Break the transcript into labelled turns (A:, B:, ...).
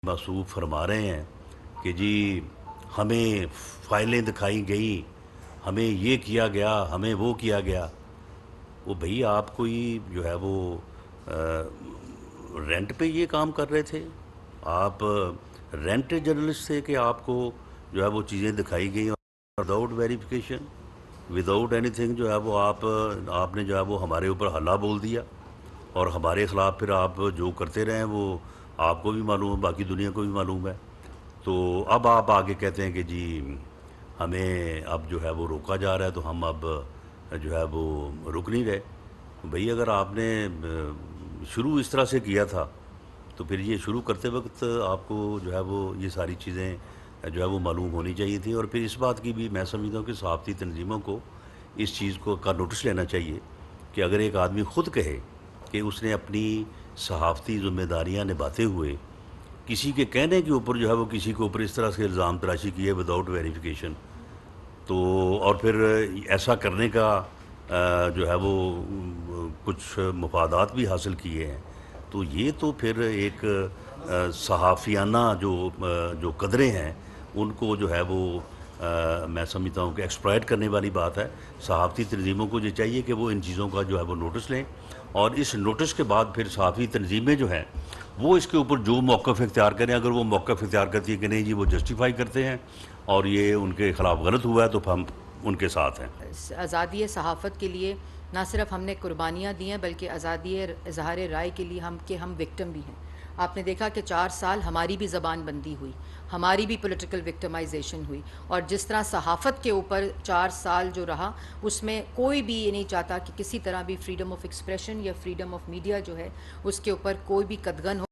A: معصوم فرما رہے ہیں کہ جی ہمیں فائلیں دکھائی گئیں، ہمیں یہ کیا گیا، ہمیں وہ کیا گیا۔ وہ بھئی آپ کوئی جو ہے وہ رینٹ پہ یہ کام کر رہے تھے؟ آپ رینٹ جرنلسٹ تھے کہ آپ کو جو ہے وہ چیزیں دکھائی گئیں without verification, without any thing جو ہے وہ آپ نے جو ہے وہ ہمارے اوپر حلہ بول دیا، اور ہمارے خلاف پھر آپ جو کرتے رہے ہیں وہ آپ کو بھی معلوم ہے، باقی دنیا کو بھی معلوم ہے۔ تو اب آپ آگے کہتے ہیں کہ جی ہمیں اب جو ہے وہ روکا جا رہا ہے، تو ہم اب جو ہے وہ رک نہیں رہے۔ بھئی اگر آپ نے شروع اس طرح سے کیا تھا تو پھر یہ شروع کرتے وقت آپ کو جو ہے وہ یہ ساری چیزیں جو ہے وہ معلوم ہونی چاہیے تھی، اور پھر اس بات کی بھی میں سمجھتا ہوں کہ صحافتی تنظیموں کو اس چیز کا نوٹس لینا چاہیے کہ اگر ایک آدمی خود کہے کہ اس نے اپنی صحافتی ذمہ داریاں نبھاتے ہوئے کسی کے کہنے کے اوپر جو ہے وہ کسی کے اوپر اس طرح سے الزام تراشی کی ہے وداؤٹ ویریفیکیشن، تو اور پھر ایسا کرنے کا جو ہے وہ کچھ مفادات بھی حاصل کیے ہیں، تو یہ تو پھر ایک صحافیانہ جو قدریں ہیں ان کو جو ہے وہ میں سمجھتا ہوں کہ ایکسپلائٹ کرنے والی بات ہے۔ صحافتی تنظیموں کو یہ چاہیے کہ وہ ان چیزوں کا جو ہے وہ نوٹس لیں، اور اس نوٹس کے بعد پھر صحافی تنظیمیں جو ہیں وہ اس کے اوپر جو موقف اختیار کریں، اگر وہ موقف اختیار کرتی ہے کہ نہیں جی وہ جسٹیفائی کرتے ہیں اور یہ ان کے خلاف غلط ہوا ہے تو ہم ان کے ساتھ ہیں۔
B: آزادی صحافت کے لیے نہ صرف ہم نے قربانیاں دی ہیں بلکہ آزادی اظہار رائے کے لیے ہم وکٹم بھی ہیں۔ آپ نے دیکھا کہ 4 سال ہماری بھی زبان بندی ہوئی، ہماری بھی پولیٹیکل وکٹمائزیشن ہوئی، اور جس طرح صحافت کے اوپر 4 سال جو رہا اس میں کوئی بھی یہ نہیں چاہتا کہ کسی طرح بھی فریڈم آف ایکسپریشن یا فریڈم آف میڈیا جو ہے اس کے اوپر کوئی بھی قدغن ہو۔